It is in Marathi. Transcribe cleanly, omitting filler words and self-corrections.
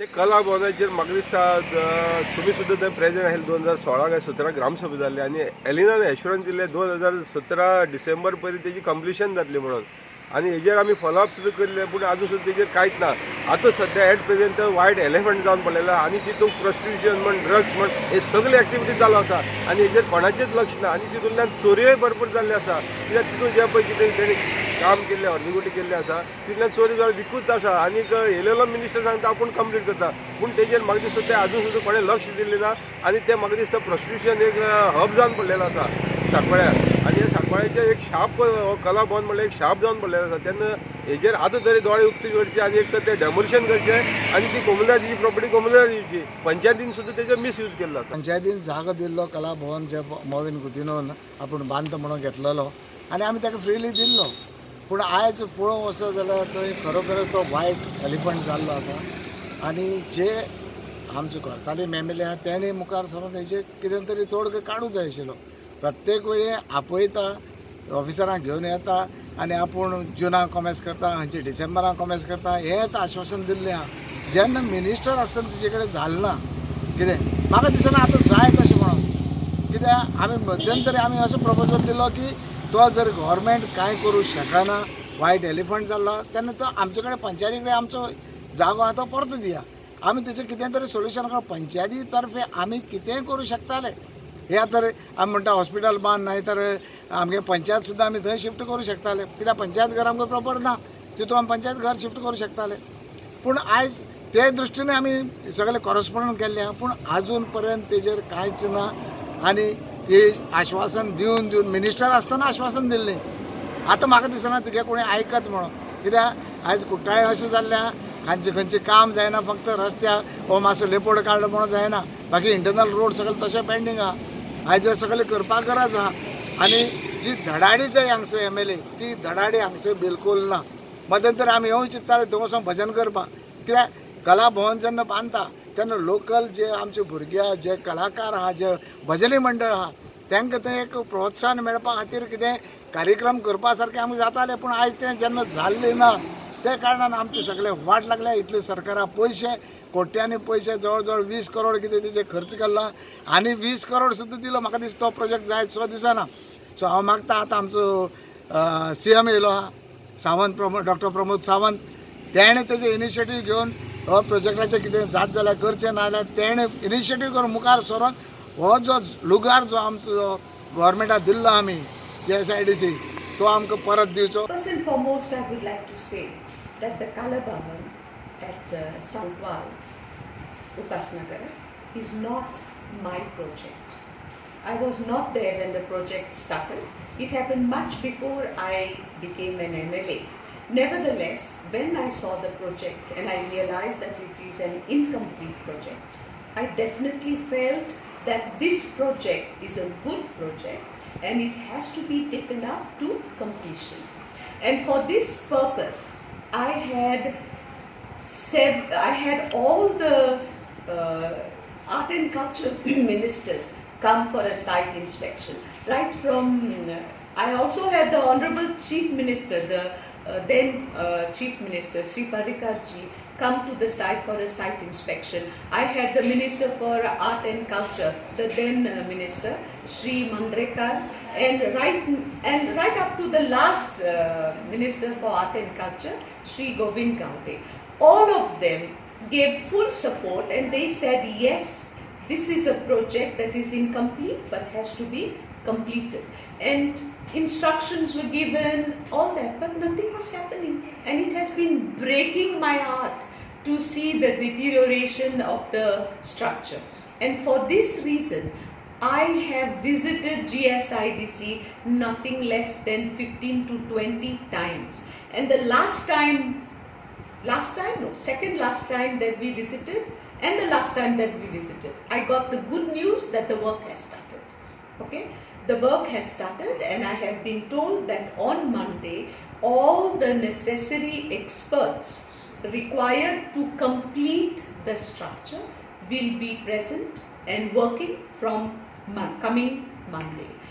ते कला भवनाचेर म्हाका दिसता तुमी सुद्दां थंय प्रेजेंट आशिल्ले 2016 काय 17 ग्रामसभा जाल्ली आनी एलिनान एश्योरन्स दिले 2017 डिसेंबर पर्यंत तेजी कंप्लिशन जातली म्हणून आनी हेजेर आमी फॉलोअप सुद्दां केल्ले पूण आजून सुद्दां तेजेर कांयच ना. आतां सध्या एट प्रेजेंट वायट एलिफंट जावन पडलेला आनी तितूंत प्रॉस्टिट्यूशन म्हण ड्रग्स म्हण हे सगळे एक्टिविटी चालू आसा आनी हेजेर कोणाचेच लक्ष ना आनी तितूंतल्यान चोरयोय भरपूर जाल्ले आसा कित्याक तितून जे पळय कितें तेणी काम केल्लें अर्दुगुटी केल्लें आसा तितूंतल्यान चोरी जावन विकूच आसा आनीक येयलेलो मिनिस्टर सांगता आपूण कंप्लीट करता पूण तेजेर म्हाका दिसता तें आजून सुद्दां कोणें लक्ष दिल्लें ना आनी तें म्हाका दिसता प्रॉस्टिट्यूशन एक हब जावन पडलेलो आसा सांकवाळ्यार आनी हे सांकवाळ्याचें एक शाप कला भवन म्हणल्यार एक शाप जावन पडलेलो आसा तेन्ना हेजेर आतां तरी दोळे उक्ती करचे आनी एक तर तें डेमोलिशन करचें आनी ती कोमुलाची प्रॉपर्टी कोमुलार दिवची. पंचायतीन सुद्दां तेजो मिसयूज केल्लो आसा. पंचायतीन जागो दिल्लो कला भवन जे मोवीन गुदिनोन आपूण बांद म्हणून घेतलेलो आनी आमी ताका फ्रिली दिल्लो पूण आयज पळोवंक वचत जाल्यार थंय खरोखरच तो वायट एलिफंट जाल्लो आसा आनी जे आमचे कोर्ताले एमएलए आहा तेणी मुखार सरून हेजे कितें तरी तोडगो काडूं जाय आशिल्लो. प्रत्येक वेळी आपयता ऑफिसरांक घेवन येता आनी आपूण जुनाक कॉमेस करता हांचे डिसेंबराक कॉमेस करता हेंच आश्वासन दिल्लें आहा. जेन्ना मिनिस्टर आसतना तेजे कडेन जालें ना कितें म्हाका दिसना आतां जाय तशें म्हणून कित्याक आमी मध्यंतरी आमी असो प्रपोजल दिलो की तो जर गव्हर्मेंट कांय करूं शकना वायट एलिफंट जाल्लो तेन्ना तो आमचे कडेन पंचायती कडेन आमचो जागो आहा तो परतो दिया आमी तेचें कितें तरी सोल्युशन काडूं पंचायती तर्फे आमी कितेंय करूं शकताले. ह्या तर आमी म्हणटा हॉस्पिटल बांद नाय तर आमगे पंचायत सुद्दां आमी थंय शिफ्ट करूं शकताले कित्याक पंचायत घर आमकां प्रॉपर ना तितून आमी पंचायत घर शिफ्ट करूं शकताले. पूण आयज ते दृश्टीन आमी सगळे कॉरस्पॉन्डंट केल्ले आहा पूण आजून पर्यंत तेजेर कांयच ना आनी ती आश्वासन दिवन दिवन मिनिस्टर आसतना आश्वासन दिल्लें आतां म्हाका दिसना तुगे कोणी आयकत म्हणून कित्याक आयज कुट्टाळे अशें जाल्लें आहा खंयचें काम जायना फक्त रस्त्याक हो मातसो लेपोड काडलो म्हणून जायना बाकी इंटरनल रोड सगळे तशें पेंडींग आहा. आयज सगळें करपाक गरज आहा आनी जी धडाडी जाय हांगसर एमएलए ती धडाडी हांगसर बिलकूल ना. मध्यंतर आमी येवं चित्ताले थंय वचोन भजन करपाक कित्याक कला भवन जेन्ना बांदता तेन्ना लोकल जे आमचे भुरगे आहा जे कलाकार आहा जे भजनी मंडळ आहा तांकां थंय एक प्रोत्साहन मेळपा खातीर कितें कार्यक्रम करपा सारकें आमी जाताले पूण आयज तें जेन्ना जाल्लें ना त्या कारणान आमचे सगळे वाट लागल्या. इतले सरकारान पयशे कोट्यांनी पयशे जवळ जवळ 20 करोड कितें तेजे खर्च केला आनी 20 करोड सुद्दां दिलो म्हाका दिसता तो प्रोजेक्ट जाय सो दिसना. सो हांव मागता आतां आमचो सीएम येयलो आहा सावंत डॉक्टर प्रमोद सावंत तेणें तेजे इनिशिएटीव घेवन हो प्रोजेक्टाचें कितें जात जाल्यार करचें ना जाल्यार तेणें इनिशिएटीव करून मुखार सरोन हो जो लुगार जो आमचो गव्हर्मेंटाक दिल्लो आमी JSIDC तो आमकां परत दिवचो. First and foremost, I would like to say that the Kala Bhavan at Santwal, Upasnagara, is not my project. I was not there when the project started. It happened much before I became an MLA. Nevertheless, when I saw the project and I realized that it is an incomplete project, I definitely felt that this project is a good project and it has to be taken up to completion. And for this purpose, I had all the art and culture ministers come for a site inspection. Right from, I also had the Honorable Chief Minister, the then Chief Minister, Sri Parrikar ji, come to the site for a site inspection. I had the Minister for Art and Culture, the then Minister, Sri Mandrekar, and right up to the last Minister for Art and Culture, Sri Govind Gaude. All of them gave full support and they said, yes, this is a project that is incomplete but has to be completed. And instructions were given, all that, but nothing was happening. And it has been breaking my heart to see the deterioration of the structure. And for this reason, I have visited GSIDC nothing less than 15 to 20 times. And the second last time that we visited and the last time that we visited, I got the good news that the work has started. Okay? The work has started and I have been told that on Monday, all the necessary experts required to complete the structure will be present and working from coming Monday.